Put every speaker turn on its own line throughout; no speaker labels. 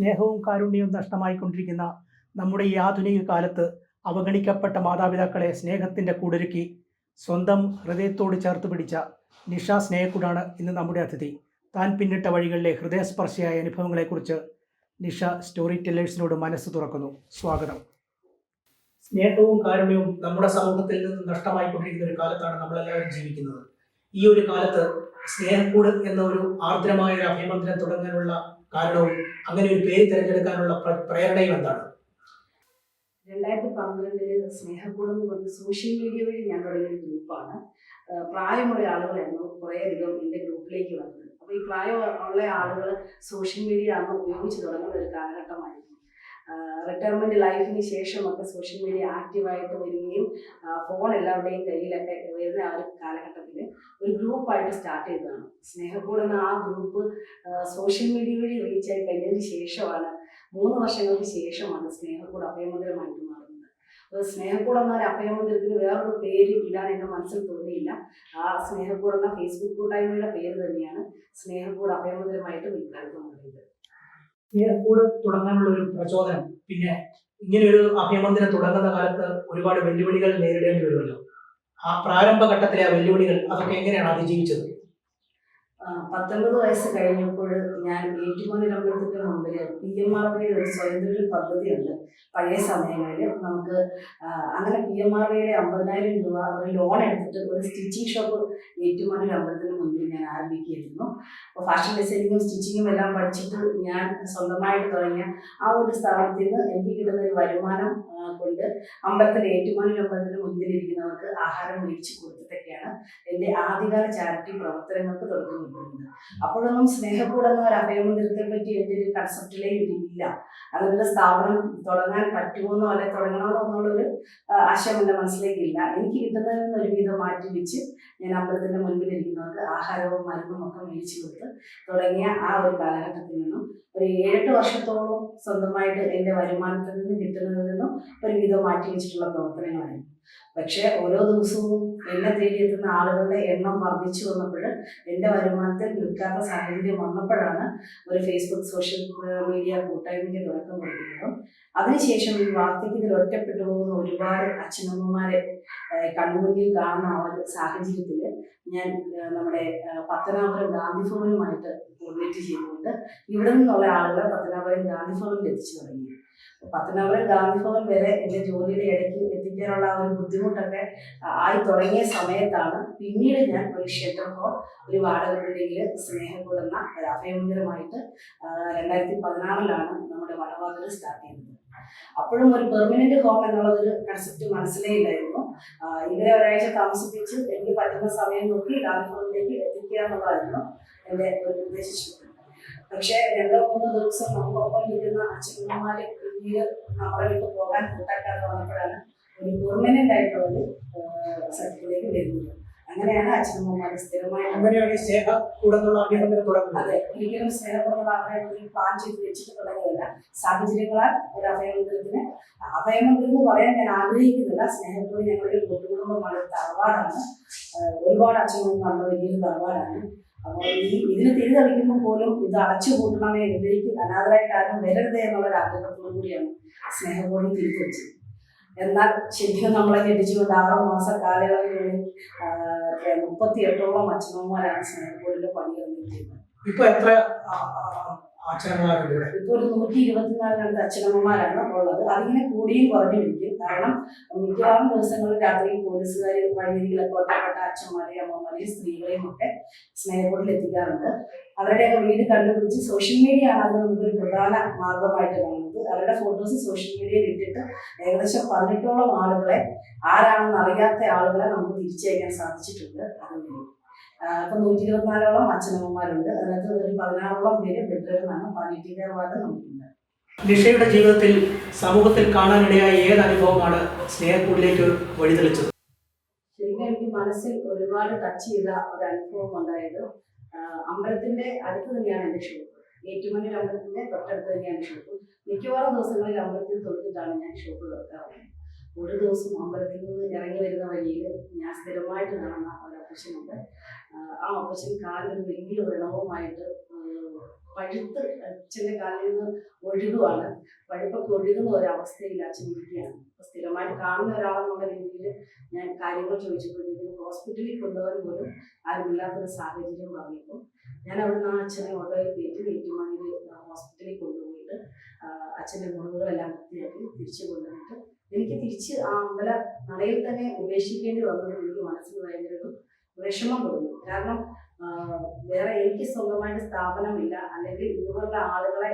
സ്നേഹവും കാരുണ്യവും നഷ്ടമായിക്കൊണ്ടിരിക്കുന്ന നമ്മുടെ ഈ ആധുനിക കാലത്ത് അവഗണിക്കപ്പെട്ട മാതാപിതാക്കളെ സ്നേഹത്തിൻ്റെ കൂടൊരുക്കി സ്വന്തം ഹൃദയത്തോട് ചേർത്ത് പിടിച്ച നിഷ സ്നേഹക്കൂടാണ് ഇന്ന് നമ്മുടെ അതിഥി. താൻ പിന്നിട്ട വഴികളിലെ ഹൃദയസ്പർശിയായ അനുഭവങ്ങളെക്കുറിച്ച് നിഷ സ്റ്റോറി ടെല്ലേഴ്സിനോട് മനസ്സ് തുറക്കുന്നു. സ്വാഗതം. സ്നേഹവും കാരുണ്യവും നമ്മുടെ സമൂഹത്തിൽ നിന്ന് നഷ്ടമായിക്കൊണ്ടിരിക്കുന്ന ഒരു കാലത്താണ് നമ്മളെല്ലാവരും ജീവിക്കുന്നത്. ഈ ഒരു കാലത്ത് സ്നേഹക്കൂട് എന്ന ഒരു ആർദ്രമായ ഒരു അഭിമന്ത്രം തുടങ്ങാനുള്ള കാരണവും അങ്ങനെ ഒരു പേര് തിരഞ്ഞെടുക്കാനുള്ള പ്രേരണയും എന്താണ്?
2012 സ്നേഹക്കൂട് എന്ന് പറഞ്ഞ സോഷ്യൽ മീഡിയ വഴി ഞാൻ തുടങ്ങിയ ഗ്രൂപ്പാണ്. പ്രായമുള്ള ആളുകളായിരുന്നു കുറേയധികം എൻ്റെ ഗ്രൂപ്പിലേക്ക് വന്നത്. അപ്പോൾ ഈ പ്രായമുള്ള ആളുകൾ സോഷ്യൽ മീഡിയ അന്ന് ഉപയോഗിച്ച് തുടങ്ങുന്ന ഒരു കാലഘട്ടമായിരുന്നു. റിട്ടയർമെൻറ്റ് ലൈഫിന് ശേഷമൊക്കെ സോഷ്യൽ മീഡിയ ആക്റ്റീവായിട്ട് വരികയും ഫോൺ എല്ലാവരുടെയും കയ്യിലൊക്കെ വരുന്ന ആ ഒരു കാലഘട്ടത്തിൽ ഒരു ഗ്രൂപ്പായിട്ട് സ്റ്റാർട്ട് ചെയ്തതാണ് സ്നേഹക്കൂട് എന്ന ആ ഗ്രൂപ്പ്. സോഷ്യൽ മീഡിയ വഴി റീച്ചായി കഴിഞ്ഞതിന് ശേഷമാണ് 3 വർഷങ്ങൾക്ക് ശേഷമാണ് സ്നേഹക്കൂട് അഭയമന്ദിരമായിട്ട് മാറുന്നത്. അപ്പോൾ സ്നേഹക്കൂട് എന്ന ഒരു അഭയമന്ദിരത്തിന് വേറൊരു പേര് ഇടാൻ എൻ്റെ മനസ്സിൽ തോന്നിയില്ല. ആ സ്നേഹക്കൂട് എന്ന ഫേസ്ബുക്ക് കൂട്ടായ്മയുടെ പേര് തന്നെയാണ് സ്നേഹക്കൂട് അഭയമന്ദിരമായിട്ട് വിൽക്കാൻ മാറിയത്.
സ്നേഹക്കൂട് തുടങ്ങാനുള്ള ഒരു പ്രചോദനം, പിന്നെ ഇങ്ങനെയൊരു അഭയമന്ദിരം തുടങ്ങുന്ന കാലത്ത് ഒരുപാട് വെല്ലുവിളികൾ നേരിടേണ്ടി വരുമല്ലോ. ആ പ്രാരംഭഘട്ടത്തിലെ ആ വെല്ലുവിളികൾ അതൊക്കെ എങ്ങനെയാണ് അതിജീവിച്ചത്?
19 വയസ്സ് കഴിഞ്ഞപ്പോൾ ഞാൻ ഏറ്റുമാനൂരമ്പലത്തിൻ്റെ മുമ്പിൽ PMRVയുടെ ഒരു സ്വയം തൊഴിൽ പദ്ധതിയുണ്ട്. പഴയ സമയങ്ങളിൽ നമുക്ക് അങ്ങനെ PMRVയുടെ 50,000 രൂപ ഒരു ലോൺ എടുത്തിട്ട് ഒരു സ്റ്റിച്ചിങ് ഷോപ്പ് ഏറ്റുമാനൂർ അമ്പലത്തിന് മുമ്പിൽ ഞാൻ ആരംഭിക്കുകയായിരുന്നു. അപ്പോൾ ഫാഷൻ ഡിസൈനിങ്ങും സ്റ്റിച്ചിങ്ങും എല്ലാം പഠിച്ചിട്ട് ഞാൻ സ്വന്തമായിട്ട് തുടങ്ങിയ ആ ഒരു സ്ഥാപനത്തിൽ നിന്ന് എനിക്ക് കിട്ടുന്ന ഒരു വരുമാനം കൊണ്ട് അമ്പലത്തിൽ ഏറ്റുമാനൂർ അമ്പലത്തിന് മുൻപിലിരിക്കുന്നവർക്ക് ആഹാരം മേടിച്ച് കൊടുത്തിട്ടൊക്കെയാണ് എൻ്റെ ആദ്യകാല ചാരിറ്റി പ്രവർത്തനങ്ങൾക്ക് തുടക്കം കിട്ടുന്നത്. അപ്പോഴൊന്നും സ്നേഹക്കൂട് എന്ന ഒരു അഭയമന്ദിരത്തെ പറ്റി എൻ്റെ ഒരു കൺസെപ്റ്റിലേ ഇല്ല. അതിൻ്റെ സ്ഥാപനം തുടങ്ങാൻ പറ്റുമോന്നോ അല്ലെ തുടങ്ങണമെന്നോ എന്നുള്ളൊരു ആശയം എൻ്റെ മനസ്സിലേക്കില്ല. എനിക്ക് കിട്ടുന്നതിൽ നിന്ന് ഒരുവിധം മാറ്റി വെച്ച് ഞാൻ അമ്പലത്തിൻ്റെ മുൻപിലിരിക്കുന്നവർക്ക് ആഹാരവും മരുന്നും ഒക്കെ മേടിച്ചു കൊടുത്ത് തുടങ്ങിയ ആ ഒരു കാലഘട്ടത്തിൽ നിന്നും ഒരു 7-8 വർഷത്തോളം സ്വന്തമായിട്ട് എൻ്റെ വരുമാനത്തിൽ നിന്ന് കിട്ടുന്നതിൽ നിന്നും ഒരുവിധം മാറ്റി വെച്ചിട്ടുള്ള പ്രവർത്തനങ്ങളായിരുന്നു. പക്ഷേ ഓരോ ദിവസവും എന്നെ തേടിയെത്തുന്ന ആളുകളുടെ എണ്ണം വർദ്ധിച്ചു വന്നപ്പോൾ എൻ്റെ വരുമാനത്തിൽ നിൽക്കാത്ത സാഹചര്യം വന്നപ്പോഴാണ് ഒരു ഫേസ്ബുക്ക് സോഷ്യൽ മീഡിയ കൂട്ടായ്മയ്ക്ക് തുടക്കം കൊടുക്കുന്നത്. അതിനുശേഷം ഈ വാർദ്ധക്യത്തിൽ ഒറ്റപ്പെട്ടു പോകുന്ന ഒരുപാട് അച്ഛനമ്മമാരെ കൺമുന്നിൽ കാണുന്ന ആ ഒരു സാഹചര്യത്തിൽ ഞാൻ നമ്മുടെ പത്തനാപുരം ഗാന്ധി ഭവനുമായിട്ട് കോർഡിനേറ്റ് ചെയ്തുകൊണ്ട് ഇവിടെ നിന്നുള്ള ആളുകളെ പത്തനാപുരം ഗാന്ധി ഭവനിൽ എത്തിച്ചു തുടങ്ങി. പത്തനാപുരം ഗാന്ധി ഭവൻ വരെ എൻ്റെ ജോലിയുടെ ഇടയ്ക്ക് എത്തിക്കാനുള്ള ആ ഒരു ബുദ്ധിമുട്ടൊക്കെ ആയി തുടങ്ങിയ സമയത്താണ് പിന്നീട് ഞാൻ ഒരു ഷെൽട്ടർ ഹോൾ, ഒരു വാടക ബിൽഡിങ്ങിൽ സ്നേഹക്കൂട് എന്ന ഒരു അഭയമന്ദിരമായിട്ട് 2016 നമ്മുടെ വടവാതിൽ സ്റ്റാർട്ട് ചെയ്തത്. അപ്പോഴും ഒരു പെർമനന്റ് ഹോം എന്നുള്ളതൊരു കൺസെപ്റ്റ് മനസ്സിലായില്ലായിരുന്നു. ഇവരെ ഒരാഴ്ച താമസിപ്പിച്ച് എനിക്ക് പറ്റുന്ന സമയം നോക്കി ഗാന്ധി ഭവനിലേക്ക് എത്തിക്കുക എന്നുള്ളതായിരുന്നു എൻ്റെ ഒരു ഉദ്ദേശിച്ചത്. പക്ഷേ 2-3 ദിവസം നമുക്കൊപ്പം ഇരിക്കുന്ന അച്ഛനമ്മമാരെ പിന്നീട് നമ്മളെ വിട്ട് പോകാൻ കൂട്ടാക്കാതെ വന്നപ്പോഴാണ് ഒരു പെർമനന്റ് ആയിട്ടുള്ളൊരു സ്ഥലത്തിലേക്ക് വരുന്നത്. അങ്ങനെയാണ് അച്ഛനമ്മമാരെ സ്ഥിരമായി അതെ ഒരിക്കലും സ്നേഹപ്പെടുന്ന അഭയമന്ദിരം പ്ലാൻ ചെയ്ത് വെച്ചിട്ട് തുടങ്ങിയതല്ല. സാഹചര്യങ്ങളാൽ ഒരു അഭയമന്ദിരത്തിന് അഭയമന്ദിരം എന്ന് പറയാൻ ഞാൻ ആഗ്രഹിക്കുന്നില്ല. സ്നേഹത്തോട് ഞങ്ങളൊരു കൂട്ടുകുടുംബമാണ്, തറവാടാണ്. ഒരുപാട് അച്ഛനമ്മമാരുടെ വലിയൊരു തറവാടാണ്. അപ്പോൾ ഇതിന് തിരിതെളിക്കുമ്പോൾ പോലും ഇത് അടച്ചു കൂട്ടണമേ, ഇതിലേക്ക് അനാഥരായിട്ട് ആരും വരരുത് എന്നുള്ളൊരു ആഗ്രഹത്തോടു കൂടിയാണ് സ്നേഹക്കൂടിൽ തിരിച്ചടിച്ചത്. എന്നാൽ ശരിക്കും നമ്മളെ ഞെട്ടിച്ചുകൊണ്ട് 6 മാസ കാലയളവിനുള്ളിൽ 38ഓളം അച്ഛനമ്മമാരാണ് സ്നേഹക്കൂടിന്റെ പണി ചെയ്യുന്നത്.
ഇപ്പൊ എത്ര അച്ഛനമ്മമാരുണ്ട്?
ഇപ്പോൾ ഒരു 124 അച്ഛനമ്മമാരാണ് ഉള്ളത്. അതിങ്ങനെ കൂടിയും കുറഞ്ഞിരിക്കും. കാരണം മിക്കവാറും ദിവസങ്ങളിൽ രാത്രി പോലീസുകാർ വഴിയരികിലൊക്കെ ഒറ്റപ്പെട്ട അച്ഛന്മാരെയും അമ്മമാരെയും സ്ത്രീകളെയും ഒക്കെ സ്നേഹക്കൂടിൽ എത്തിക്കാറുണ്ട്. അവരുടെയൊക്കെ വീട് കണ്ടുപിടിച്ച് സോഷ്യൽ മീഡിയ ആണ് അത് നമുക്കൊരു പ്രധാന മാർഗമായിട്ട് കാണുന്നത്. അവരുടെ ഫോട്ടോസ് സോഷ്യൽ മീഡിയയിൽ ഇട്ടിട്ട് ഏകദേശം 18ഓളം ആളുകളെ, ആരാണെന്ന് അറിയാത്ത ആളുകളെ നമുക്ക് തിരിച്ചയക്കാൻ സാധിച്ചിട്ടുണ്ട്. അതുകൊണ്ട് ഇപ്പം 124ഓളം അച്ഛനമ്മമാരുണ്ട്. അതിനകത്ത് ഒരു 16ഓളം പേര് ബെഡ്റൂമാണ്, പാലിയേറ്റീവ് കെയർ വാർഡ് നമുക്കുണ്ട്.
നിഷയുടെ ജീവിതത്തിൽ സമൂഹത്തിൽ കാണാനിടയായ ഏത് അനുഭവമാണ് സ്നേഹക്കൂടിലേക്ക് വഴിതെളിച്ചത്?
ശരിക്കും എനിക്ക് മനസ്സിൽ ഒരുപാട് ടച്ച് ചെയ്ത ഒരു അനുഭവം ഉണ്ടായത് അമ്പലത്തിന്റെ അടുത്ത് തന്നെയാണ് എൻ്റെ ഷോപ്പ്. ഏറ്റുമാനൂർ അമ്പലത്തിന്റെ തൊട്ടടുത്ത് തന്നെയാണ് ഷോപ്പ്. മിക്കവാറും ദിവസങ്ങളിൽ അമ്പലത്തിൽ തൊട്ടിട്ടാണ് ഞാൻ ഷോപ്പ് തുറക്കാറുള്ളത്. ഒരു ദിവസം അമ്പലത്തിൽ നിന്ന് ഇറങ്ങി വരുന്ന വഴിയിൽ ഞാൻ സ്ഥിരമായിട്ട് കാണുന്ന ഒരു അപ്പച്ചനുണ്ട്. ആ അപ്പച്ചൻ കാലിലൊരു വലിയ വ്രണവുമായിട്ട് പഴുത്ത് അച്ഛൻ്റെ കാലിൽ നിന്ന് ഒഴുകുവാണ്. പഴുപ്പൊക്കെ ഒഴുകുന്ന ഒരവസ്ഥയിൽ അച്ഛൻ ഇരിക്കുകയാണ്. അപ്പോൾ സ്ഥിരമായിട്ട് കാണുന്ന ഒരാളെന്നുള്ള രീതിയിൽ ഞാൻ കാര്യങ്ങൾ ചോദിച്ചപ്പോഴത്തേക്കും ഹോസ്പിറ്റലിൽ കൊണ്ടുപോകാൻ പോലും ആരുമില്ലാത്തൊരു സാഹചര്യം പറഞ്ഞപ്പോൾ ഞാൻ അവിടുന്ന് ആ അച്ഛനെ ഓട്ടോയിൽ കയറ്റി ഏറ്റുമാനൂർ ഹോസ്പിറ്റലിൽ കൊണ്ടുപോയിട്ട് അച്ഛൻ്റെ മുറിവുകളെല്ലാം വൃത്തിയാക്കി തിരിച്ചു കൊണ്ടുവന്നിട്ട് എനിക്ക് തിരിച്ച് ആ അമ്പല നടയിൽ തന്നെ ഉപേക്ഷിക്കേണ്ടി വന്നത് എനിക്ക് മനസ്സിന് ഭയങ്കര ഒരു വിഷമം തോന്നി. കാരണം വേറെ എനിക്ക് സ്വന്തമായിട്ട് സ്ഥാപനമില്ല, അല്ലെങ്കിൽ ഇതുപോലുള്ള ആളുകളെ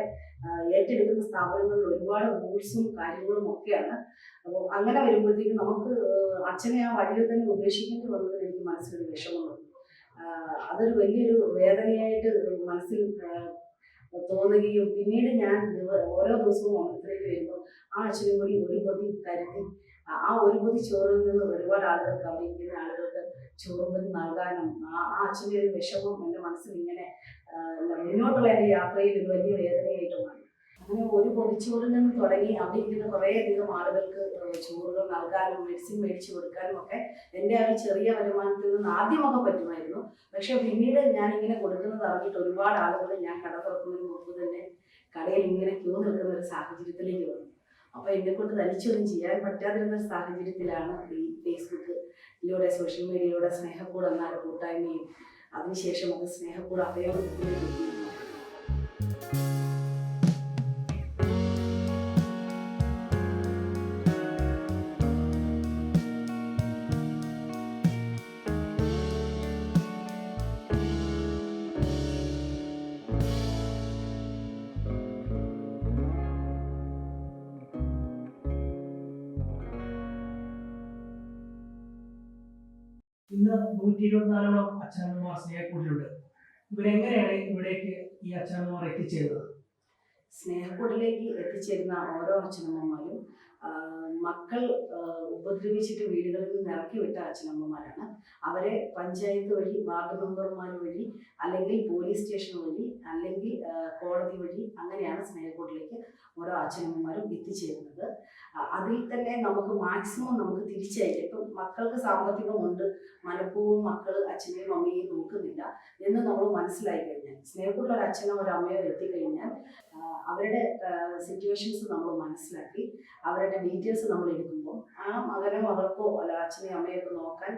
ഏറ്റെടുക്കുന്ന സ്ഥാപനങ്ങളിൽ ഒരുപാട് റൂൾസും കാര്യങ്ങളും ഒക്കെയാണ്. അപ്പോൾ അങ്ങനെ വരുമ്പോഴത്തേക്കും നമുക്ക് അച്ഛനെ ആ വഴിയിൽ തന്നെ ഉപേക്ഷിക്കേണ്ടി വന്നതിൽ എനിക്ക് മനസ്സിലൊരു വിഷമം തോന്നി. അതൊരു വലിയൊരു വേദനയായിട്ട് മനസ്സിൽ തോന്നുകയും പിന്നീട് ഞാൻ ഓരോ ദിവസവും അമ്പലത്തിലേക്ക് വരുമ്പോൾ ആ അച്ഛനും കൂടി ഒരു പൊതി കരുതി ആ ഒരു പൊതി ചോറിൽ നിന്ന് ഒരുപാട് ആളുകൾക്ക് അവിടെ ഇരിക്കുന്ന ആളുകൾക്ക് ചോറുപൊതി നൽകാനും ആ അച്ഛൻ്റെ ഒരു വിഷമം എൻ്റെ മനസ്സിൽ ഇങ്ങനെ മുന്നോട്ടുള്ള എൻ്റെ യാത്രയിൽ ഒരു വലിയ വേദനയായിട്ട് മാറി. അങ്ങനെ ഒരു പൊതിച്ചോറിൽ നിന്ന് തുടങ്ങി അവിടെ ഇരിക്കുന്ന കുറേയധികം ആളുകൾക്ക് ചോറുകൾ നൽകാനും മെഡിസിൻ മേടിച്ചു കൊടുക്കാനും ഒക്കെ എൻ്റെ ആ ഒരു ചെറിയ വരുമാനത്തിൽ നിന്ന് ആദ്യമൊക്കെ പറ്റുമായിരുന്നു. പക്ഷെ പിന്നീട് ഞാനിങ്ങനെ കൊടുക്കുന്നത് അറിഞ്ഞിട്ട് ഒരുപാട് ആളുകൾ ഞാൻ കട തുറക്കുന്നതിന് മുമ്പ് തന്നെ കടയിൽ ഇങ്ങനെ ക്യൂ നിൽക്കുന്ന ഒരു സാഹചര്യത്തിലേക്ക് വന്നു. അപ്പോൾ എന്നെക്കൊണ്ട് തനിച്ചൊന്നും ചെയ്യാൻ പറ്റാതിരുന്ന ഒരു സാഹചര്യത്തിലാണ് ഈ ഫേസ്ബുക്കിലൂടെ സോഷ്യൽ മീഡിയയിലൂടെ സ്നേഹക്കൂട് എന്ന കൂട്ടായ്മയും അതിനുശേഷം അത് സ്നേഹക്കൂട് അഭയവൃത്തിയിലേക്ക്.
ഇന്ന് 124ഓളം അച്ഛനമ്മമാർ സ്നേഹക്കൂടിലുണ്ട്. ഇവരെങ്ങനെയാണ് ഇവിടേക്ക് ഈ അച്ഛനമ്മമാർ എത്തിച്ചേരുന്നത്?
സ്നേഹക്കൂടിലേക്ക് എത്തിച്ചേരുന്ന ഓരോ അച്ഛനമ്മമാരും മക്കൾ ഉപദ്രവിച്ചിട്ട് വീടുകളിൽ നിന്ന് ഇറക്കി വിട്ട അച്ഛനമ്മമാരാണ്. അവരെ പഞ്ചായത്ത് വഴി, വാർഡ് മെമ്പർമാർ വഴി, അല്ലെങ്കിൽ പോലീസ് സ്റ്റേഷൻ വഴി, അല്ലെങ്കിൽ കോടതി വഴി, അങ്ങനെയാണ് സ്നേഹക്കൂടിലേക്ക് ഓരോ അച്ഛനമ്മമാരും എത്തിച്ചേരുന്നത്. അതിൽ തന്നെ നമുക്ക് മാക്സിമം നമുക്ക് തിരിച്ചയക്കാം. ഇപ്പം മക്കൾക്ക് സാമ്പത്തികമുണ്ട്, മനഃപൂർവ്വം മക്കൾ അച്ഛനെയും അമ്മയെയും നോക്കുന്നില്ല എന്ന് നമ്മൾ മനസ്സിലായി കഴിഞ്ഞാൽ, സ്നേഹമുള്ള ഒരു അച്ഛനോ ഒരു അമ്മയോ എത്തിക്കഴിഞ്ഞാൽ അവരുടെ സിറ്റുവേഷൻസ് നമ്മൾ മനസ്സിലാക്കി അവരുടെ ഡീറ്റെയിൽസ് നമ്മൾ എടുക്കുമ്പോൾ ആ മകനോ മകൾക്കോ അല്ല അച്ഛനെയും അമ്മയൊക്കെ നോക്കാൻ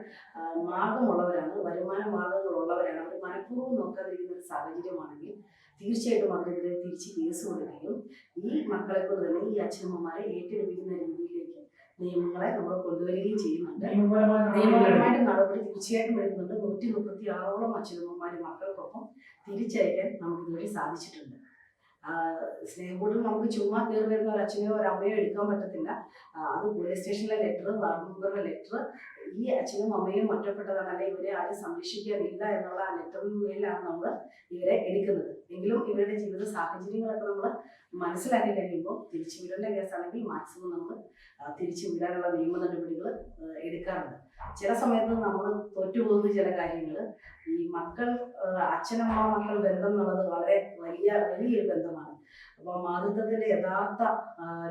മാർഗമുള്ളവരാണ്, വരുമാന മാർഗങ്ങളുള്ളവരാണ്. അവർ മനഃപൂർവ്വം നോക്കാതിരിക്കുന്ന ഒരു സാഹചര്യമാണെങ്കിൽ തീർച്ചയായിട്ടും അതിനെതിരെ തിരിച്ച് കേസ് കൊടുക്കുകയും ഈ മക്കളെ കൊണ്ട് തന്നെ ഈ അച്ഛനമ്മമാരെ ഏറ്റെടുപ്പിക്കുന്ന രീതിയിലേക്ക് നിയമങ്ങളെ നമ്മൾ കൊണ്ടുവരികയും ചെയ്യുന്നുണ്ട്. നിയമപരമായിട്ട് നടപടി തീർച്ചയായിട്ടും എടുക്കുന്നുണ്ട്. 136ഓളം അച്ഛനമ്മമാർ മക്കൾക്കൊപ്പം തിരിച്ചയക്കാൻ നമുക്ക് ഇതുവരെ സാധിച്ചിട്ടുണ്ട്. സ്നേഹക്കൂടിൽ നമുക്ക് ചുമ്മാ കയറി വരുന്ന ഒരു അച്ഛനെയോ ഒരു അമ്മയോ എടുക്കാൻ പറ്റത്തില്ല. അത് പോലീസ് സ്റ്റേഷനിലെ ലെറ്റർ, വാർഡ് മെമ്പറുടെ ലെറ്റർ, ഈ അച്ഛനും അമ്മയും ഒറ്റപ്പെട്ടതാണ്, അല്ലെങ്കിൽ ഇവരെ ആരും സംരക്ഷിക്കാനില്ല എന്നുള്ള ആ ലെറ്ററിന് മേലാണ് നമ്മൾ ഇവരെ എടുക്കുന്നത്. എങ്കിലും ഇവരുടെ ജീവിത സാഹചര്യങ്ങളൊക്കെ നമ്മൾ മനസ്സിലാക്കി കഴിയുമ്പോൾ തിരിച്ചുവിടേണ്ട കേസാണെങ്കിൽ മാക്സിമം നമ്മൾ തിരിച്ചുവിടാനുള്ള നിയമ നടപടികൾ എടുക്കാറുണ്ട്. ചില സമയത്ത് നമ്മൾ തോറ്റുപോകുന്ന ചില കാര്യങ്ങൾ, ഈ മക്കൾ അച്ഛനമ്മ മക്കൾ ബന്ധം എന്നുള്ളത് വളരെ വലിയൊരു ബന്ധമാണ്. അപ്പോൾ മാതൃത്വത്തിന്റെ യഥാർത്ഥ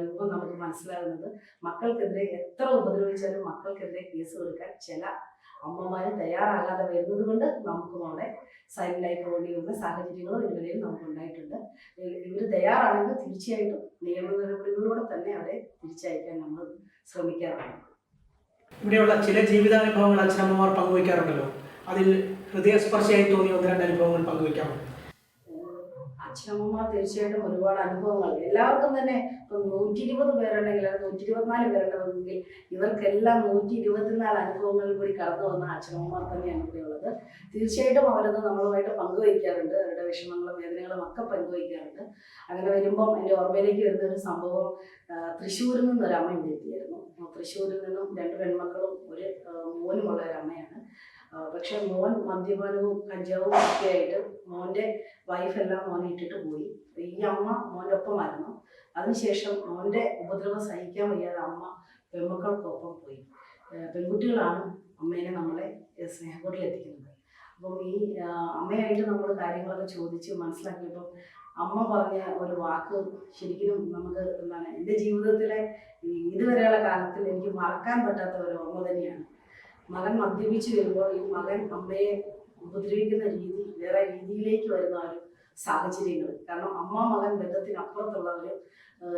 രൂപം നമുക്ക് മനസ്സിലാകുന്നത് മക്കൾക്കെതിരെ എത്ര ഉപദ്രവിച്ചാലും മക്കൾക്കെതിരെ കേസ് കൊടുക്കാൻ ചില അമ്മമാർ തയ്യാറാകാതെ വരുന്നത് കൊണ്ട് നമുക്കും അവിടെ സൈലന്റായി പോകേണ്ടി വരുന്ന സാഹചര്യങ്ങളും ഇതിനിടയിൽ നമുക്ക് ഉണ്ടായിട്ടുണ്ട്. ഇവർ തയ്യാറാണെങ്കിൽ തീർച്ചയായിട്ടും നിയമ നടപടികളിലൂടെ തന്നെ അവരെ തിരിച്ചയക്കാൻ നമ്മൾ ശ്രമിക്കാറുണ്ട്.
ഇവിടെയുള്ള ചില ജീവിതാനുഭവങ്ങൾ അച്ഛനമ്മമാർ പങ്കുവയ്ക്കാറുണ്ടല്ലോ, അതിൽ ഹൃദയസ്പർശിയായി തോന്നിയ 1-2 അനുഭവങ്ങൾ പങ്കുവയ്ക്കാമോ?
അച്ഛനമ്മമാർ തീർച്ചയായിട്ടും ഒരുപാട് അനുഭവങ്ങൾ, എല്ലാവർക്കും തന്നെ ഇപ്പം 120 പേരുണ്ടെങ്കിൽ അത് 124 പേരുണ്ടെങ്കിൽ ഇവർക്കെല്ലാം 124 അനുഭവങ്ങളിൽ കൂടി കടന്നു വന്ന അച്ഛനമ്മമാർ തന്നെയാണ് ഇവിടെ ഉള്ളത്. തീർച്ചയായിട്ടും അവരത് നമ്മളുമായിട്ട് പങ്കുവയ്ക്കാറുണ്ട്, അവരുടെ വിഷമങ്ങളും വേദനകളും ഒക്കെ പങ്കുവയ്ക്കാറുണ്ട്. അങ്ങനെ വരുമ്പം എൻ്റെ ഓർമ്മയിലേക്ക് വരുന്ന ഒരു സംഭവം, തൃശ്ശൂരിൽ നിന്നൊരു അമ്മ ഇവിടെ എത്തിയായിരുന്നു. തൃശ്ശൂരിൽ നിന്നും 2 പെൺമക്കളും ഒരു മോനുമുള്ള ഒരു അമ്മയാണ്. പക്ഷെ മോൻ മദ്യപാനവും കഞ്ചാവും ഒക്കെ ആയിട്ട് മോൻ്റെ വൈഫെല്ലാം മോനെ ഇട്ടിട്ട് പോയി. ഈ അമ്മ മോൻ്റെ ഒപ്പമായിരുന്നു. അതിനുശേഷം മോൻ്റെ ഉപദ്രവം സഹിക്കാൻ വയ്യാതെ അമ്മ പെൺമക്കൾക്കൊപ്പം പോയി. പെൺകുട്ടികളാണ് അമ്മേനെ നമ്മളെ സ്നേഹക്കൂടിൽ എത്തിക്കുന്നത്. അപ്പം ഈ അമ്മയായിട്ട് നമ്മൾ കാര്യങ്ങളൊക്കെ ചോദിച്ച് മനസ്സിലാക്കിയപ്പോൾ അമ്മ പറഞ്ഞ ഒരു വാക്ക് ശരിക്കും നമുക്ക് എന്താണ്, എൻ്റെ ജീവിതത്തിലെ ഇതുവരെയുള്ള കാലത്തിൽ എനിക്ക് മറക്കാൻ പറ്റാത്ത ഒരു ഓർമ്മ തന്നെയാണ്. മകൻ മദ്യപിച്ച് വരുമ്പോൾ ഈ മകൻ അമ്മയെ ഉപദ്രവിക്കുന്ന രീതി വേറെ രീതിയിലേക്ക് വരുന്ന ഒരു സാഹചര്യങ്ങൾ. കാരണം അമ്മ മകൻ ബന്ധത്തിനപ്പുറത്തുള്ള ഒരു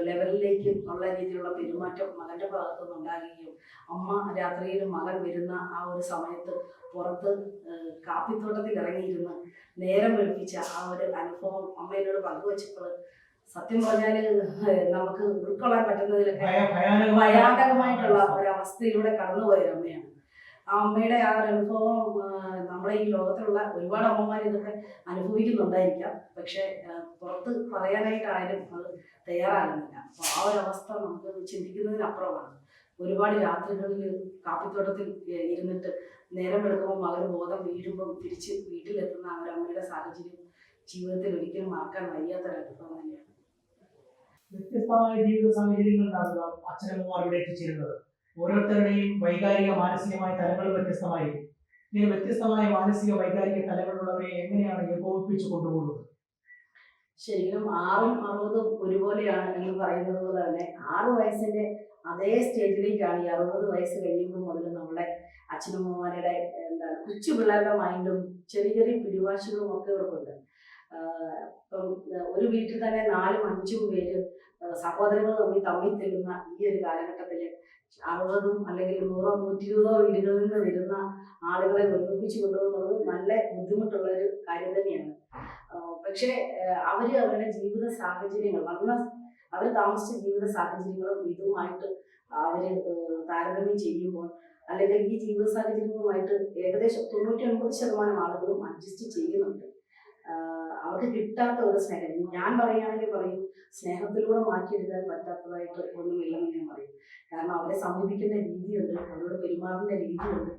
ലെവലിലേക്ക് ഉള്ള രീതിയിലുള്ള പെരുമാറ്റം മകൻ്റെ ഭാഗത്തുനിന്ന് ഉണ്ടാകുകയും അമ്മ രാത്രിയിൽ മകൻ വരുന്ന ആ ഒരു സമയത്ത് പുറത്ത് കാപ്പിത്തോട്ടത്തിൽ ഇറങ്ങിയിരുന്ന് നേരം വെളുപ്പിച്ച ആ ഒരു അനുഭവം അമ്മയോട് പങ്കുവച്ചപ്പോൾ സത്യം പറഞ്ഞാൽ നമുക്ക് ഉൾക്കൊള്ളാൻ പറ്റുന്നതിലൊക്കെ ഭയാനകമായിട്ടുള്ള ഒരവസ്ഥയിലൂടെ കടന്നുപോയ അമ്മയാണ്. ആ അമ്മയുടെ ആ ഒരു അനുഭവം നമ്മളെ ഈ ലോകത്തിലുള്ള ഒരുപാട് അമ്മമാർ ഇതൊക്കെ അനുഭവിക്കുന്നുണ്ടായിരിക്കാം. പക്ഷെ പുറത്ത് പറയാനായിട്ട് ആരും അത് തയ്യാറാകുന്നില്ല. അപ്പോൾ ആ ഒരു അവസ്ഥ നമുക്ക് ചിന്തിക്കുന്നതിനപ്പുറമാണ്. ഒരുപാട് രാത്രികളിൽ കാപ്പിത്തോട്ടത്തിൽ ഇരുന്നിട്ട് നേരം വെളുക്കുമ്പോൾ മകന് ബോധം വീഴുമ്പോൾ തിരിച്ച് വീട്ടിലെത്തുന്ന ആ ഒരു അമ്മയുടെ സാഹചര്യം ജീവിതത്തിൽ ഒരിക്കലും മറക്കാൻ വയ്യാത്തൊരനുഭവം തന്നെയാണ്.
വ്യത്യസ്തമായ ജീവിത സാഹചര്യങ്ങളിലാണ് അച്ഛനമ്മമാർ ഇവിടെ എത്തിച്ചേരുന്നത്. ഓരോരുത്തരുടെയും വൈകാരിക മാനസികമായ തലങ്ങളും വ്യത്യസ്തമായിരിക്കും. ഇങ്ങനെ വ്യത്യസ്തമായ മാനസിക വൈകാരിക തലങ്ങളുള്ളവരെ എങ്ങനെയാണ് ഏകോപിപ്പിച്ചു കൊണ്ടുപോകുന്നത്?
ശരിക്കും 6ഉം 60ഉം ഒരുപോലെയാണ് എന്ന് പറയുന്നത് പോലെ തന്നെ 6 വയസ്സിന്റെ അതേ സ്റ്റേജിലേക്കാണ് ഈ 60 വയസ്സ് കഴിയുമ്പോൾ മുതൽ നമ്മുടെ അച്ഛനമ്മമാരുടെ എന്താണ് കൊച്ചു പിള്ളേരുടെ മൈൻഡും ചെറിയ ചെറിയ പിടിവാശികളും ഒക്കെ ഇവർക്കുണ്ട്. ഇപ്പം ഒരു വീട്ടിൽ തന്നെ 4ഉം 5ഉം പേര് സഹോദരങ്ങൾ തമ്മിൽ തെല്ലുന്ന ഈ ഒരു കാലഘട്ടത്തിൽ 60ഉം അല്ലെങ്കിൽ 100ഓ 120ഓ വീടുകളിൽ നിന്ന് വരുന്ന ആളുകളെ ഒരുമിപ്പിച്ച് കൊണ്ടുപോകുന്നത് നല്ല ബുദ്ധിമുട്ടുള്ള ഒരു കാര്യം തന്നെയാണ്. പക്ഷേ അവരുടെ ജീവിത സാഹചര്യങ്ങൾ അവർ താമസിച്ച ജീവിത സാഹചര്യങ്ങളും ഇതുമായിട്ട് അവര് താരതമ്യം ചെയ്യുമ്പോൾ അല്ലെങ്കിൽ ഈ ജീവിത സാഹചര്യങ്ങളുമായിട്ട് ഏകദേശം 99% ആളുകളും അഡ്ജസ്റ്റ് ചെയ്യുന്നുണ്ട്. അവർക്ക് കിട്ടാത്ത ഒരു സ്നേഹം ഞാൻ പറയുകയാണെങ്കിൽ പറയും, സ്നേഹത്തിലൂടെ മാറ്റിയെടുക്കാൻ പറ്റാത്തതായിട്ട് ഒന്നുമില്ലെന്ന് ഞാൻ പറയും. കാരണം അവരെ സമീപിക്കുന്ന രീതിയുണ്ട്, അവരോട് പെരുമാറുന്ന രീതിയുണ്ട്.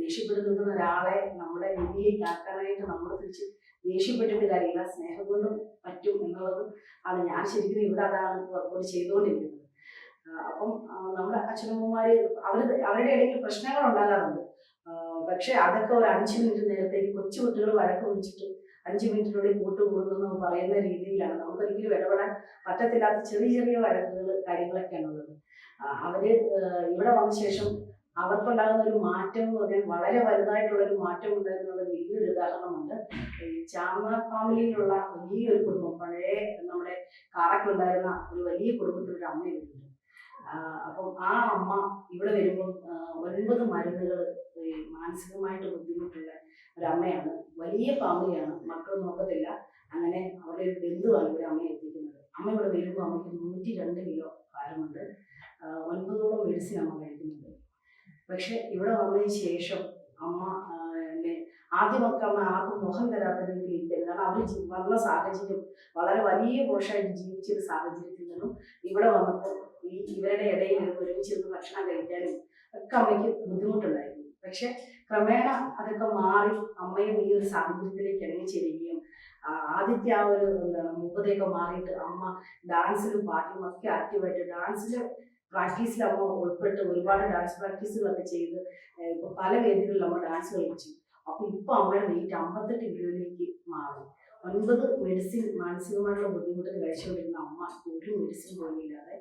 ദേഷ്യപ്പെടുന്ന ഒരാളെ നമ്മുടെ രീതിയിലേക്ക് ആക്കാനായിട്ട് നമ്മൾ തിരിച്ച് ദേഷ്യപ്പെട്ടിട്ട് കാര്യമില്ല, സ്നേഹം കൊണ്ടും പറ്റും എന്നുള്ളത് ആണ് ഞാൻ ശരിക്കും ഇവിടെ അതാണ് വർക്കൗട്ട് ചെയ്തുകൊണ്ടിരിക്കുന്നത്. അപ്പം നമ്മുടെ അച്ഛനമ്മമാര് അവരുടെ ഇടയിൽ പ്രശ്നങ്ങൾ ഉണ്ടാകാറുണ്ട്. പക്ഷെ അതൊക്കെ ഒരു 5 മിനിറ്റ് നേരത്തേക്ക് കൊച്ചു കുട്ടികൾ വഴക്ക് വിളിച്ചിട്ട് 5 മിനിറ്റിനുള്ളിൽ കൂട്ടുകൂടുന്നു പറയുന്ന രീതിയിലാണ്. നമുക്കൊരിക്കലും ഇടപെടാൻ പറ്റത്തില്ലാത്ത ചെറിയ ചെറിയ വഴക്കുകൾ കാര്യങ്ങളൊക്കെയാണ് ഉള്ളത്. അവര് ഇവിടെ വന്ന ശേഷം അവർക്കുണ്ടാകുന്ന ഒരു മാറ്റം എന്ന് പറഞ്ഞാൽ വളരെ വലുതായിട്ടുള്ളൊരു മാറ്റം ഉണ്ടായിരുന്നുള്ള വലിയൊരു ഉദാഹരണമുണ്ട്. ഈ ചാമ ഫാമിലിയിലുള്ള വലിയൊരു കുടുംബം, പഴയ നമ്മുടെ കാറൊക്കെ ഒരു വലിയ കുടുംബത്തിലൊരു അമ്മ വരുന്നുണ്ട്. അപ്പം ആ അമ്മ ഇവിടെ വരുമ്പം 9 മരുന്നുകൾ മാനസികമായിട്ട് ബുദ്ധിമുട്ടുള്ള ഒരമ്മയാണ്. വലിയ ഫാമിലിയാണ്, മക്കൾ നോക്കത്തില്ല. അങ്ങനെ അവരുടെ ഒരു ബന്ധുവാണ് ഇവിടെ അമ്മയെ എത്തിക്കുന്നത്. അമ്മ ഇവിടെ വരുമ്പോൾ അമ്മയ്ക്ക് 102 കിലോ ഭാരമുണ്ട്. 9ഓളം മെഡിസിൻ അമ്മ കഴിക്കുന്നുണ്ട്. പക്ഷെ ഇവിടെ വന്നതിന് ശേഷം അമ്മ ആദ്യമൊക്കെ അമ്മ ആർക്കും മുഖം തരാത്ത രീതിയിൽ ഇരിക്കുന്നത്. കാരണം അവർ വന്ന സാഹചര്യം വളരെ വലിയ പോഷായിട്ട് ജീവിച്ചൊരു സാഹചര്യത്തിൽ നിന്നും ഇവിടെ വന്നപ്പോൾ ഇവരുടെ ഇടയിൽ ഒരുമിച്ചിരുന്ന് ഭക്ഷണം കഴിക്കാനും ഒക്കെ അമ്മയ്ക്ക് ബുദ്ധിമുട്ടുണ്ടായിരുന്നു. പക്ഷെ ക്രമേണ അതൊക്കെ മാറി അമ്മയും ഈ ഒരു സാഹചര്യത്തിലേക്ക് ഇണങ്ങിച്ചേരുകയും ആദ്യത്തെ ആ ഒരു മുഖതയൊക്കെ മാറിയിട്ട് അമ്മ ഡാൻസിലും പാട്ടും ഒക്കെ ആക്റ്റീവായിട്ട് ഡാൻസിൽ പ്രാക്ടീസിൽ അമ്മ ഉൾപ്പെട്ട് ഒരുപാട് ഡാൻസ് പ്രാക്ടീസുകളൊക്കെ ചെയ്ത് ഇപ്പൊ പല വേദികളിൽ അമ്മ ഡാൻസ് കളിച്ചു. അപ്പൊ ഇപ്പൊ അമ്മയുടെ വെയിറ്റ് 58 കിലോയിലേക്ക് മാറി. 9 മെഡിസിൻ മാനസികമായിട്ടുള്ള ബുദ്ധിമുട്ടിന് കഴിച്ചുകൊണ്ടിരുന്ന അമ്മ ഒരു മെഡിസിൻ പോലും ഇല്ലാതെ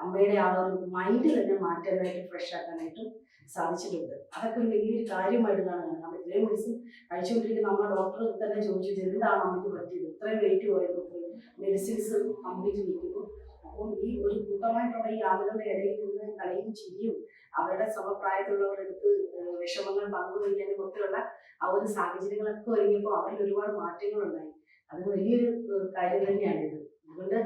അമ്മയുടെ ആ ഒരു മൈൻഡ് തന്നെ മാറ്റാനായിട്ട് ഫ്രഷ് ആക്കാനായിട്ടും സാധിച്ചിട്ടുണ്ട്. അതൊക്കെ ഒരു വലിയൊരു കാര്യമായിട്ട് കാണുന്നത്. നമ്മൾ ഇത്രയും മെഡിസിൻ കഴിച്ചുകൊണ്ടിരിക്കുന്ന അമ്മ ഡോക്ടർ തന്നെ ചോദിച്ചത് എന്താണ് അമ്മയ്ക്ക് പറ്റിയത്, ഇത്രയും വെയിറ്റ് പോയത്, മെഡിസിൻസ് കംപ്ലീറ്റ് നിൽക്കുന്നു. അപ്പം ഈ ഒരു കൂട്ടമായിട്ടുള്ള ഈ ആളുകളുടെ ഇടയിൽ നിന്ന് കളിയും ചിരിയും അവരുടെ സമപ്രായത്തിലുള്ളവരുടെ അടുത്ത് വിഷമങ്ങൾ പങ്കുവയ്ക്കാനും ഒക്കെയുള്ള ആ ഒരു സാഹചര്യങ്ങളൊക്കെ ഒരുങ്ങിയപ്പോൾ അവരിൽ ഒരുപാട് മാറ്റങ്ങൾ ഉണ്ടായി. അത് വലിയൊരു കാര്യം തന്നെയാണിത്. അതുകൊണ്ട്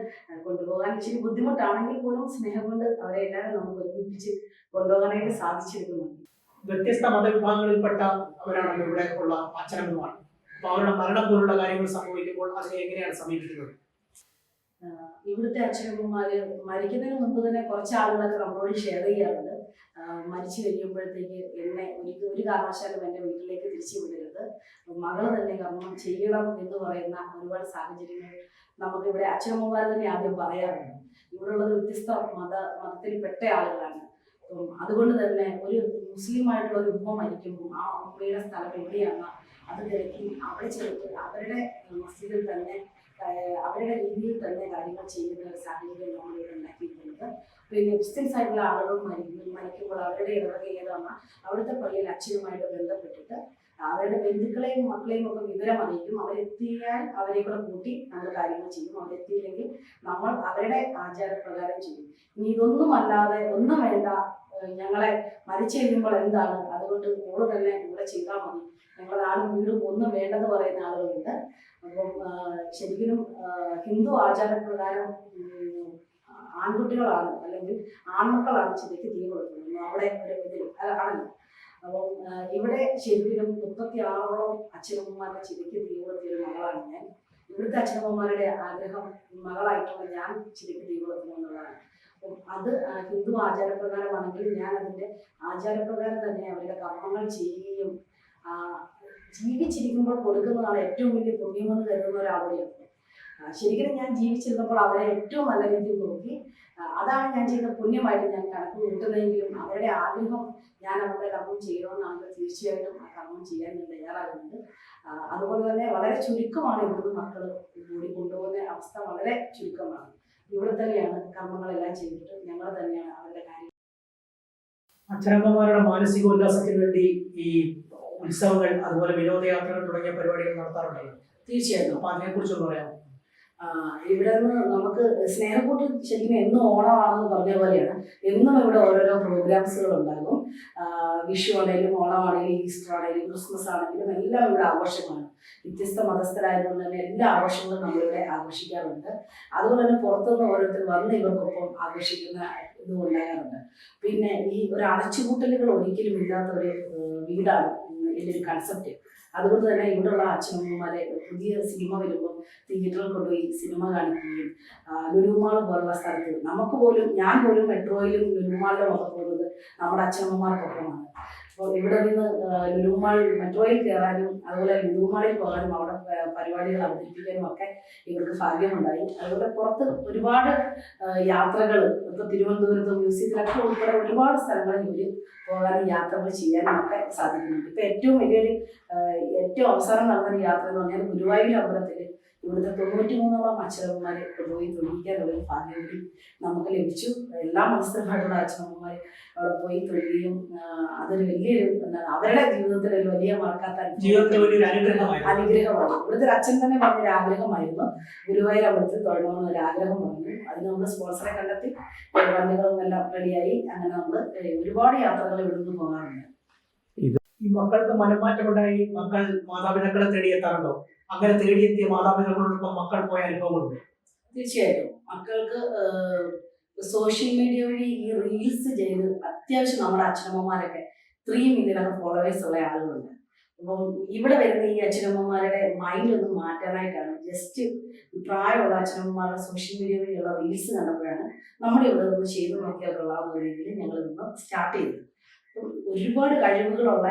കൊണ്ടുപോകാൻ ഇച്ചിരി ബുദ്ധിമുട്ടാണെങ്കിൽ പോലും സ്നേഹം കൊണ്ട് അവരെ എല്ലാവരും നമുക്ക് ഒരുമിപ്പിച്ച് കൊണ്ടുപോകാനായിട്ട് സാധിച്ചിരിക്കുന്നുണ്ട്.
വ്യത്യസ്ത മതവിഭാഗങ്ങളിൽപ്പെട്ട അവരാണ് ഇവിടെ ഉള്ള അച്ഛനമ്മമാർ. അപ്പൊ അവരുടെ മരണം പോലുള്ള കാര്യങ്ങൾ സംഭവിക്കുമ്പോൾ അതിനെ എങ്ങനെയാണ് സമീപിക്കുന്നത്?
ഇവിടുത്തെ അച്ഛനമ്മമാര് മരിക്കുന്നതിന് മുമ്പ് തന്നെ കുറച്ച് ആളുകളൊക്കെ നമ്മളോട് ഷെയർ ചെയ്യാറുണ്ട്. മരിച്ചു കഴിയുമ്പോഴത്തേക്ക് എന്നെ ഒരു കാരണവശാലും എൻ്റെ വീട്ടിലേക്ക് തിരിച്ചു വിടരുത്, മകള് തന്നെ കർമ്മം ചെയ്യണം എന്ന് പറയുന്ന ഒരുപാട് സാഹചര്യങ്ങൾ നമുക്കിവിടെ അച്ഛനമ്മമാർ തന്നെ ആദ്യം പറയാറുണ്ട്. ഇവിടെ ഉള്ളത് വ്യത്യസ്ത മതത്തിൽപ്പെട്ട ആളുകളാണ്. അതുകൊണ്ട് തന്നെ ഒരു മുസ്ലിമായിട്ടുള്ള ഒരു ഉമ്മ മരിക്കുമ്പോൾ ആ ഉമ്മയുടെ സ്ഥലം എവിടെയാണ് അത് തിരക്കി അവിടെ ചേർത്ത് അവരുടെ മസ്ജിദിൽ തന്നെ അവരുടെ രീതിയിൽ തന്നെ കാര്യങ്ങൾ ചെയ്യുന്ന ഒരു സാഹചര്യം നമ്മളിവിടെ ഉണ്ടാക്കിയിട്ടുള്ളത്. പിന്നെ ക്രിസ്ത്യൻസ് ആയിട്ടുള്ള ആളുകൾ മരിക്കുമ്പോൾ അവരുടെ ഇടവക ഏതാണ് അവിടുത്തെ പള്ളിയിൽ അച്ഛനുമായിട്ട് ബന്ധപ്പെട്ടിട്ട് അവരുടെ ബന്ധുക്കളെയും മക്കളെയും ഒക്കെ വിവരം അറിയിക്കും. അവരെത്തിയാൽ അവരെ കൂടെ കൂട്ടി നമ്മൾ കാര്യങ്ങൾ ചെയ്യും. അവരെത്തിയില്ലെങ്കിൽ നമ്മൾ അവരുടെ ആചാരപ്രകാരം ചെയ്യും. ഇനി ഇതൊന്നും അല്ലാതെ ഒന്നും വേണ്ട, ഞങ്ങളെ മരിച്ചു കഴിയുമ്പോൾ എന്താണ്, അതുകൊണ്ട് ഓള് തന്നെ ഇവിടെ ചെയ്താൽ മതി, ഞങ്ങളുടെ നാടും വീടും ഒന്നും വേണ്ടെന്ന് പറയുന്ന ആളുകളുണ്ട്. അപ്പം ശരിക്കും ഹിന്ദു ആചാരപ്രകാരം ആൺകുട്ടികളാണ് അല്ലെങ്കിൽ ആൺമക്കളാണ് ചിതയ്ക്ക് തീ കൊടുക്കുന്നത്. അവിടെ ഒരു ഇതിൽ ആണല്ലോ. അപ്പം ഇവിടെ ശരിക്കും 36ഓളം അച്ഛനമ്മമാരുടെ ചിതയ്ക്ക് തീ കൊടുത്തിയ ഒരു മകളാണ് ഞാൻ. ഇവിടുത്തെ അച്ഛനമ്മമാരുടെ ആഗ്രഹം മകളായിട്ടുള്ള ഞാൻ ചിതയ്ക്ക് തീ കൊടുക്കണമെന്നുള്ളതാണ്. അപ്പം അത് ഹിന്ദു ആചാരപ്രകാരമാണെങ്കിൽ ഞാൻ അതിൻ്റെ ആചാരപ്രകാരം തന്നെ അവരുടെ കർമ്മങ്ങൾ ചെയ്യുകയും ജീവിച്ചിരിക്കുമ്പോൾ കൊടുക്കുന്നതാണ് ഏറ്റവും വലിയ പുണ്യമെന്ന് കരുതുന്ന ഒരാളുടെയാണ്. ശരിക്കും ഞാൻ ജീവിച്ചിരുന്നപ്പോൾ അവരെ ഏറ്റവും നല്ല രീതിയിൽ നോക്കി, അതാണ് ഞാൻ ചെയ്ത പുണ്യമായിട്ട് ഞാൻ കണക്ക് കൂട്ടുന്നതെങ്കിലും അവരുടെ ആഗ്രഹം ഞാൻ അവരുടെ കർമ്മം ചെയ്യണമെന്നാണെങ്കിൽ തീർച്ചയായിട്ടും ആ കർമ്മം ചെയ്യാൻ ഞാൻ തയ്യാറാകുന്നുണ്ട്. അതുപോലെ തന്നെ വളരെ ചുരുക്കമാണ് ഇവിടുന്ന് മക്കൾ കൂടി കൊണ്ടുപോകുന്ന അവസ്ഥ, വളരെ ചുരുക്കമാണ്. ഇവിടെ തന്നെയാണ് കർമ്മങ്ങളെല്ലാം ചെയ്തിട്ട് ഞങ്ങൾ തന്നെയാണ് അവരുടെ കാര്യം.
അച്ഛനമ്മമാരുടെ മാനസിക ഉല്ലാസത്തിന് വേണ്ടി ഈ ഉത്സവങ്ങൾ അതുപോലെ വിനോദയാത്രകൾ തുടങ്ങിയ പരിപാടികൾ നടത്താറുണ്ടല്ലോ.
തീർച്ചയായിട്ടും.
അപ്പൊ അതിനെക്കുറിച്ചൊന്ന് പറയാമോ?
ഇവിടെ നിന്ന് നമുക്ക് സ്നേഹക്കൂട്ടിൽ ശരിക്കും എന്നും ഓണമാണെന്ന് പറഞ്ഞ പോലെയാണ്. എന്നും ഇവിടെ ഓരോരോ പ്രോഗ്രാംസുകൾ ഉണ്ടാകും. വിഷു ആണെങ്കിലും ഓണമാണെങ്കിലും ഈസ്റ്റർ ആണെങ്കിലും ക്രിസ്മസ് ആണെങ്കിലും എല്ലാം ഇവിടെ ആഘോഷമാണ്. വ്യത്യസ്ത മതസ്ഥരായതുകൊണ്ട് തന്നെ എല്ലാ ആഘോഷങ്ങളും നമ്മളിവിടെ ആഘോഷിക്കാറുണ്ട്. അതുപോലെ തന്നെ പുറത്തുനിന്ന് ഓരോരുത്തർ വന്ന് ഇവർക്കൊപ്പം ആഘോഷിക്കുന്ന ഇതും ഉണ്ടാകാറുണ്ട്. പിന്നെ ഈ ഒരു അടച്ചുപൂട്ടലുകൾ ഒരിക്കലും ഇല്ലാത്ത ഒരു വീടാണ് എൻ്റെ ഒരു കൺസെപ്റ്റ്. അതുകൊണ്ട് തന്നെ ഇവിടെയുള്ള അച്ഛനമ്മമാരെ പുതിയ സിനിമ വരുമ്പോൾ തിയേറ്ററിൽ കൊണ്ടുപോയി സിനിമ കാണിക്കുകയും ലുലുമാൾ പോലുള്ള സ്ഥലത്ത് നമുക്ക് പോലും, ഞാൻ പോലും മെട്രോയിലും ലുലുമാളിലും ഒക്കെ പോകുന്നത് നമ്മുടെ അച്ഛനമ്മമാർക്കൊപ്പമാണ്. അപ്പോൾ ഇവിടെ നിന്ന് ലുലുമാൾ മെട്രോയിൽ കയറാനും അതുപോലെ ലുലുമാളിൽ പോകാനും അവിടെ പരിപാടികൾ അവതരിപ്പിക്കാനും ഒക്കെ ഇവർക്ക് ഭാഗ്യമുണ്ടായി. അതുപോലെ പുറത്ത് ഒരുപാട് യാത്രകൾ, ഇപ്പോൾ തിരുവനന്തപുരത്ത് മ്യൂസിയത്തിലൊക്കെ ഉൾപ്പെടെ ഒരുപാട് സ്ഥലങ്ങളിൽ ഇവർ പോകാനും യാത്രകൾ ചെയ്യാനും ഒക്കെ സാധിക്കുന്നുണ്ട്. ഇപ്പം ഏറ്റവും അവസാനം നടന്നൊരു യാത്ര എന്ന് പറഞ്ഞാൽ ഗുരുവായൂർ അമ്പലത്തിൽ ഇവിടുത്തെ 93ഓളം അച്ഛനമ്മമാരെ കൊണ്ടുപോയി തൊഴിക്കാനുള്ളൊരു ഭാഗ്യം കൂടി നമുക്ക് ലഭിച്ചു. എല്ലാ മത്സരമായിട്ടുള്ള അച്ഛനമ്മമാർ അവിടെ പോയി തൊഴിയും അതൊരു വലിയൊരു അവരുടെ ജീവിതത്തിൽ ഒരു വലിയ മറക്കാത്ത അനുഗ്രഹമാണ്. ഇവിടുത്തെ അച്ഛൻ തന്നെ പറഞ്ഞൊരു ആഗ്രഹമായിരുന്നു ഗുരുവായൂർ അമ്പലത്തിൽ തൊഴണമെന്ന് ഒരു ആഗ്രഹം പറഞ്ഞു. അതിന് നമ്മൾ സ്പോൺസറെ കണ്ടെത്തി വണ്ടികളും എല്ലാം റെഡിയായി. അങ്ങനെ നമ്മൾ ഒരുപാട് യാത്രകൾ ഇവിടുന്ന് പോകാറുണ്ട്.
ഈ മക്കൾക്ക് മനംമാറ്റമുണ്ടായി മക്കൾ മാതാപിതാക്കളെ തേടിയെത്താറുണ്ടോ? അങ്ങനെ തേടിയെത്തിയ മാതാപിതാക്കളോടൊപ്പം മക്കൾ പോയ അനുഭവങ്ങളുണ്ട്?
തീർച്ചയായിട്ടും. മക്കൾക്ക് സോഷ്യൽ മീഡിയ വഴി ഈ റീൽസ് ചെയ്ത് അത്യാവശ്യം നമ്മുടെ അച്ഛനമ്മമാരൊക്കെ 3 മില്യൺ ഫോളോവേഴ്സ് ഉള്ള ആളുകളുണ്ട്. അപ്പം ഇവിടെ വരുന്ന ഈ അച്ഛനമ്മമാരുടെ മൈൻഡ് ഒന്ന് മാറ്റാനായിട്ടാണ്, ജസ്റ്റ് പ്രായമുള്ള അച്ഛനമ്മമാരുടെ സോഷ്യൽ മീഡിയ വഴിയുള്ള റീൽസ് കണ്ടപ്പോഴാണ് നമ്മുടെ ഇവിടെ നിന്ന് ചെയ്തു നോക്കിയാൽ കൊള്ളാവുന്ന രീതിയിൽ ഞങ്ങൾ ഇന്ന് സ്റ്റാർട്ട് ചെയ്തത്. ഒരുപാട് കഴിവുകളുള്ള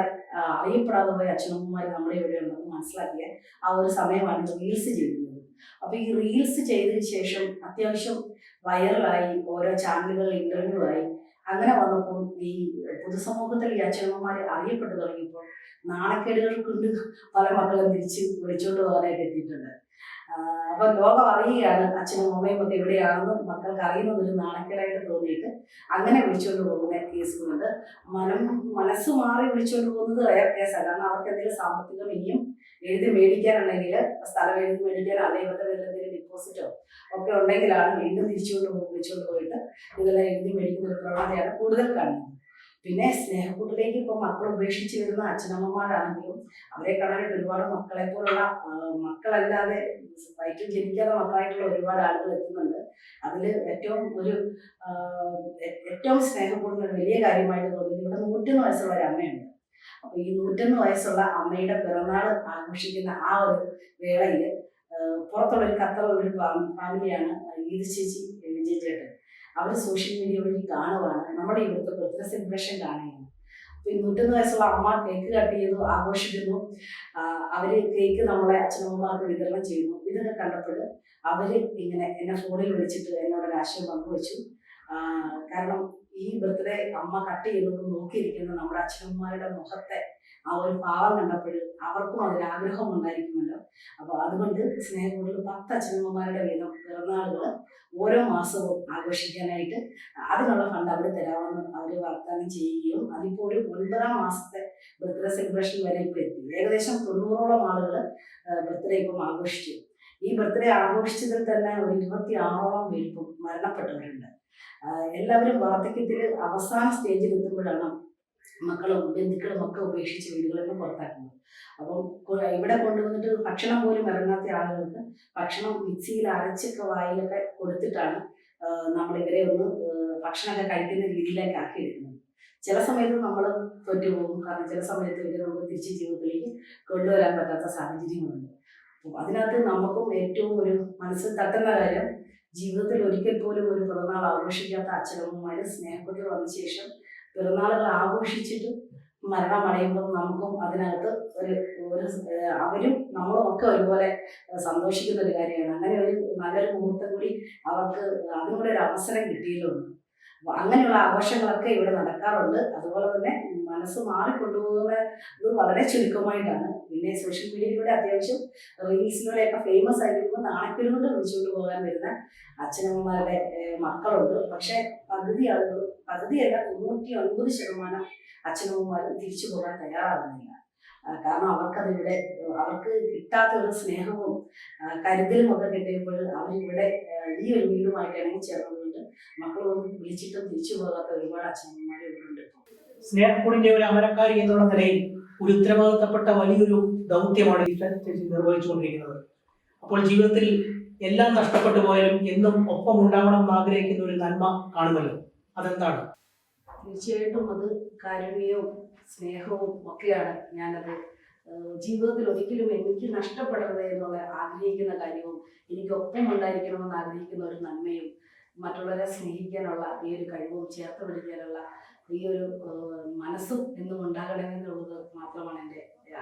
അറിയപ്പെടാതെ പോയ അച്ഛനമ്മമാർ നമ്മുടെ ഇവിടെ ഉണ്ടെന്ന് മനസ്സിലാക്കിയ ആ ഒരു സമയമാണ് റീൽസ് ചെയ്യുന്നത്. അപ്പൊ ഈ റീൽസ് ചെയ്തതിന് ശേഷം അത്യാവശ്യം വൈറലായി, ഓരോ ചാനലുകളിൽ ഇന്റർവ്യൂ ആയി. അങ്ങനെ വന്നപ്പോൾ ഈ പൊതുസമൂഹത്തിൽ ഈ അച്ഛനമ്മമാരെ അറിയപ്പെട്ടു തുടങ്ങിയപ്പോൾ നാണക്കേടുകൾ കൊണ്ട് പല മക്കളും തിരിച്ച് വിളിച്ചുകൊണ്ട് പോകാനായിട്ട് എത്തിയിട്ടുണ്ട്. അപ്പൊ ലോകം അറിയുകയാണ് അച്ഛനും അമ്മയും ഒക്കെ എവിടെയാണെന്ന് മക്കൾക്ക് അറിയുന്നത് ഒരു നാണക്കേടായിട്ട് തോന്നിയിട്ട് അങ്ങനെ വിളിച്ചുകൊണ്ട് പോകുന്ന കേസുകളുണ്ട്. മനസ്സ് മാറി വിളിച്ചുകൊണ്ട് പോകുന്നത് റയർ കേസാണ്. കാരണം അവർക്ക് എന്തെങ്കിലും സാമ്പത്തികം ഇനിയും എഴുതി മേടിക്കാനുണ്ടെങ്കിൽ, സ്ഥലം എഴുതി മേടിക്കാൻ അല്ലെങ്കിൽ ഇവരുടെ പേരിൽ എന്തെങ്കിലും ഡിപ്പോസിറ്റോ ഒക്കെ ഉണ്ടെങ്കിലാണ് വീണ്ടും വിളിച്ചുകൊണ്ട് പോയിട്ട് ഇതെല്ലാം എഴുതി മേടിക്കുന്ന ഒരു പ്രവണതയാണ് കൂടുതൽ കാണുന്നത്. പിന്നെ സ്നേഹക്കൂട്ടിലേക്ക് ഇപ്പോൾ മക്കൾ ഉപേക്ഷിച്ച് വരുന്ന അച്ഛനമ്മമാരാണെങ്കിലും അവരെ കാണാനായിട്ട് ഒരുപാട് മക്കളെ പോലുള്ള മക്കളല്ലാതെ വയറ്റിൽ ജനിക്കാതെ മക്കളായിട്ടുള്ള ഒരുപാട് ആളുകൾ എത്തുന്നുണ്ട്. അതിൽ ഏറ്റവും സ്നേഹപ്പെടുന്ന ഒരു വലിയ കാര്യമായിട്ട് തോന്നുന്നത് ഇവിടെ 101 വയസ്സുള്ള ഒരു അമ്മയുണ്ട്. അപ്പൊ ഈ 101 വയസ്സുള്ള അമ്മയുടെ പിറന്നാൾ ആഘോഷിക്കുന്ന ആ ഒരു വേളയിൽ പുറത്തുള്ള ഒരു ഖത്തറുള്ള ഒരു ഫാമിലിയാണ് ഈദ് ചേച്ചി, വിജയ് ചേട്ടൻ. അവർ സോഷ്യൽ മീഡിയ വഴി കാണുവാണ് നമ്മുടെ ഇവിടുത്തെ ബർത്ത്ഡേ സെലിബ്രേഷൻ കാണുകയാണ്. അപ്പൊ ഈ 101 വയസ്സുള്ള അമ്മ കേക്ക് കട്ട് ചെയ്തു, ആഘോഷിക്കുന്നു. അവര് കേക്ക് നമ്മളെ അച്ഛനമ്മമാർക്ക് വിതരണം ചെയ്യുന്നു. ഇതൊക്കെ കണ്ടപ്പോൾ അവര് ഇങ്ങനെ എന്നെ ഫോണിൽ വിളിച്ചിട്ട് എന്നോട് ഒരു ആശയം പങ്കുവച്ചു. കാരണം ഈ ബർത്ത്ഡേ അമ്മ കട്ട് ചെയ്തത് നോക്കിയിരിക്കുന്ന നമ്മുടെ അച്ഛനമ്മമാരുടെ മുഖത്തെ ആ ഒരു ഭാവം കണ്ടപ്പോൾ അവർക്കും അതിലാഗ്രഹം ഉണ്ടായിരിക്കുമല്ലോ. അപ്പൊ അതുകൊണ്ട് സ്നേഹക്കൂട്ടിൽ 10 അച്ഛനമ്മമാരുടെ വീതം പിറന്നാളുകൾ ഓരോ മാസവും ആഘോഷിക്കാനായിട്ട് അതിനുള്ള ഫണ്ട് അവർ തരാമെന്ന് അവർ വാഗ്ദാനം ചെയ്യുകയും അതിപ്പോൾ ഒരു 9-ാം മാസത്തെ ബർത്ത്ഡേ സെലിബ്രേഷൻ വരെ ഇപ്പോൾ എത്തി. ഏകദേശം 90ഓളം ആളുകൾ ബർത്ത്ഡേ ഇപ്പം ആഘോഷിച്ചു. ഈ ബർത്ത്ഡേ ആഘോഷിച്ചതിൽ തന്നെ ഒരു 26ഓളം പേര് ഇപ്പം മരണപ്പെട്ടവരുണ്ട്. എല്ലാവരും വാർദ്ധക്യത്തിൽ അവസാന സ്റ്റേജിൽ എത്തുമ്പോഴാണ് മക്കളും ബന്ധുക്കളും ഒക്കെ ഉപേക്ഷിച്ച് വീടുകളിൽ നിന്ന് പുറത്താക്കുന്നത്. അപ്പം ഇവിടെ കൊണ്ടുവന്നിട്ട് ഭക്ഷണം പോലും ഇറങ്ങാത്ത ആളുകൾക്ക് ഭക്ഷണം മിക്സിയിൽ അരച്ചൊക്കെ വായിലൊക്കെ കൊടുത്തിട്ടാണ് നമ്മളിവരെ ഒന്ന് ഭക്ഷണമൊക്കെ കഴിക്കുന്ന രീതിയിലേക്ക് ആക്കിയെടുക്കുന്നത്. ചില സമയത്ത് നമ്മൾ തോറ്റുപോകും. കാരണം ചില സമയത്ത് ഇവരെ നമുക്ക് തിരിച്ച് ജീവിതത്തിലേക്ക് കൊണ്ടുവരാൻ പറ്റാത്ത സാഹചര്യങ്ങളുണ്ട്. അപ്പം അതിനകത്ത് നമുക്കും ഏറ്റവും ഒരു മനസ്സിൽ തട്ടുന്ന കാര്യം, ജീവിതത്തിൽ ഒരിക്കൽ പോലും ഒരു പിറന്നാൾ ആഘോഷിക്കാത്ത അച്ഛനമ്മമാർ സ്നേഹത്തിൽ വന്ന ശേഷം പിറന്നാളുകൾ ആഘോഷിച്ചിട്ട് മരണമടയുമ്പോൾ നമുക്കും അതിനകത്ത് അവരും നമ്മളും ഒക്കെ ഒരുപോലെ സന്തോഷിക്കുന്ന ഒരു കാര്യമാണ്. അങ്ങനെ ഒരു നല്ലൊരു മുഹൂർത്തം കൂടി അവർക്ക് അതിനൂടെ ഒരു അവസരം കിട്ടിയല്ലോ. അപ്പോൾ അങ്ങനെയുള്ള ആഘോഷങ്ങളൊക്കെ ഇവിടെ നടക്കാറുണ്ട്. അതുപോലെ തന്നെ മനസ്സ് മാറിക്കൊണ്ടുപോകുന്നത് വളരെ ചുരുക്കമായിട്ടാണ്. പിന്നെ സോഷ്യൽ മീഡിയയിലൂടെ അത്യാവശ്യം റീൽസിലൂടെയൊക്കെ ഫേമസ് ആയിരിക്കുമ്പോൾ നാണക്കേട് കൊണ്ട് വിളിച്ചുകൊണ്ട് പോകാൻ വരുന്ന അച്ഛനമ്മമാരുടെ മക്കളുണ്ട്. പക്ഷെ പകുതിയല്ല 99% അച്ഛനമ്മമാരും തിരിച്ചു പോകാൻ തയ്യാറാകുന്നില്ല. കാരണം അവർക്ക് കിട്ടാത്ത ഒരു സ്നേഹവും കരുതലും ഒക്കെ കിട്ടിയപ്പോൾ അവരിവിടെ ഈ ഒരു വീടുമായിട്ട് ഇണങ്ങി ചേർന്നതുകൊണ്ട് മക്കളൊന്നും വിളിച്ചിട്ടും തിരിച്ചു പോകാത്ത ഒരുപാട് അച്ഛനമ്മമാർ ഇവിടുണ്ട്.
സ്നേഹക്കൂടിന്റെ ഒരു അമരക്കാരി എന്നുള്ള നിലയിൽ ഒരു ഉത്തരവാദിത്തപ്പെട്ട വലിയൊരു ദൗത്യമാണ് ചേച്ചി നിർവഹിച്ചുകൊണ്ടിരിക്കുന്നത്. അപ്പോൾ ജീവിതത്തിൽ എല്ലാം നഷ്ടപ്പെട്ടു പോയാലും എന്നും ഒപ്പം ഉണ്ടാവണം എന്ന് ആഗ്രഹിക്കുന്ന ഒരു നന്മ കാണുമല്ലോ, അതെന്താണ്?
തീർച്ചയായിട്ടും അത് കാരുണ്യവും സ്നേഹവും ഒക്കെയാണ്. ഞാനത് ജീവിതത്തിൽ ഒരിക്കലും എനിക്ക് നഷ്ടപ്പെടരുത് എന്നുള്ള ആഗ്രഹിക്കുന്ന കാര്യവും എനിക്കൊപ്പം ഉണ്ടായിരിക്കണമെന്ന് ആഗ്രഹിക്കുന്ന ഒരു നന്മയും മറ്റുള്ളവരെ സ്നേഹിക്കാനുള്ള ഈ ഒരു കഴിവും ചേർത്ത് പിടിക്കാനുള്ള ഈ ഒരു മനസ്സും എന്നും ഉണ്ടാകണമെന്നുള്ളത് മാത്രമാണ് എൻ്റെ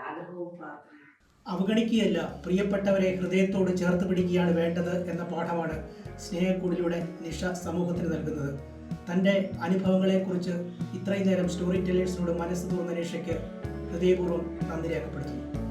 ആഗ്രഹവും പ്രാർത്ഥനയും.
അവഗണിക്കുകയല്ല, പ്രിയപ്പെട്ടവരെ ഹൃദയത്തോട് ചേർത്ത് പിടിക്കുകയാണ് വേണ്ടത് എന്ന പാഠമാണ് സ്നേഹക്കൂടിലൂടെ നിഷ സമൂഹത്തിന് നൽകുന്നത്. തൻ്റെ അനുഭവങ്ങളെക്കുറിച്ച് ഇത്രയും നേരം സ്റ്റോറി ടെല്ലേഴ്സിനോട് മനസ്സ് തുറന്ന നിഷയ്ക്ക് ഹൃദയപൂർവ്വം നന്ദി രേഖപ്പെടുത്തുന്നു.